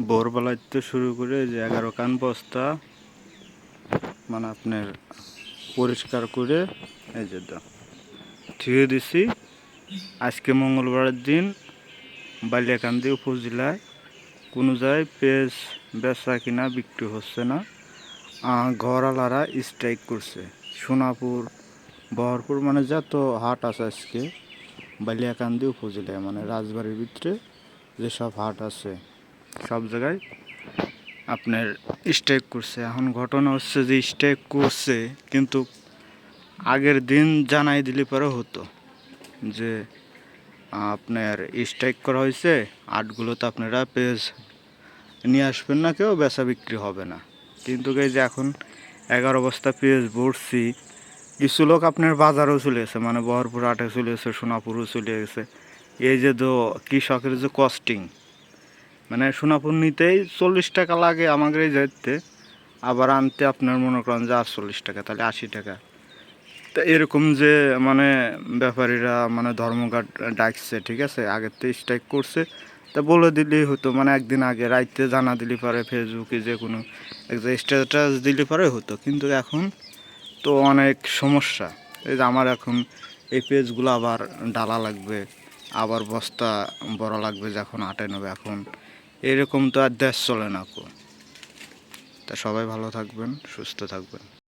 ভোরবেলাতে শুরু করে যে 11 কান বস্তা মানে আপনার পরিষ্কার করে এই যে ধুয়ে দিছি। আজকে মঙ্গলবারের দিন বালিয়াকান্দি উপজেলায় কোনো জায়গায় পেঁয়াজ বেচা কিনা বিক্রি হচ্ছে না। ঘরওয়ালারা স্ট্রাইক করছে। সোনাপুর বহরপুর মানে যত হাট আছে আজকে বালিয়াকান্দি উপজেলায় মানে রাজবাড়ির ভিতরে যেসব হাট আছে সব জায়গায় আপনার স্ট্রাইক করছে। এখন ঘটনা হচ্ছে যে স্ট্রাইক করছে কিন্তু আগের দিন জানাই দিলে পরে হতো যে আপনার স্ট্রাইক করা হয়েছে, আটগুলোতে আপনারা পেঁয়াজ নিয়ে আসবেন না, কেউ বেচা বিক্রি হবে না। কিন্তু এই যে এখন 11 বস্তা পেঁয়াজ ভরছি, কিছু লোক আপনার বাজারেও চলে গেছে, মানে বহরপুর হাটে চলে গেছে, সোনাপুরও চলে গেছে। এই যে কৃষকের যে কস্টিং, মানে সোনাপুর নিতেই 40 টাকা লাগে আমাদের এই যাইতে, আবার আনতে আপনার মনে করেন যে 48 টাকা, তাহলে 80 টাকা। তা এরকম যে মানে ব্যাপারীরা মানে ধর্মঘট ডাকছে, ঠিক আছে, আগের থেকে স্ট্রাইক করছে, তা বলে দিলেই হতো, মানে একদিন আগে রাইতে জানা দিলে পারে, ফেসবুকে যে কোনো একটা স্ট্যাটাস দিলে পারে হতো। কিন্তু এখন তো অনেক সমস্যা। এই যে আমার এখন এই পেজগুলো আবার ডালা লাগবে, আবার বস্তা বড় লাগবে, যখন আটে নেবে, এখন এরকম তো আর দেশ চলে না কো। তা সবাই ভালো থাকবেন, সুস্থ থাকবেন।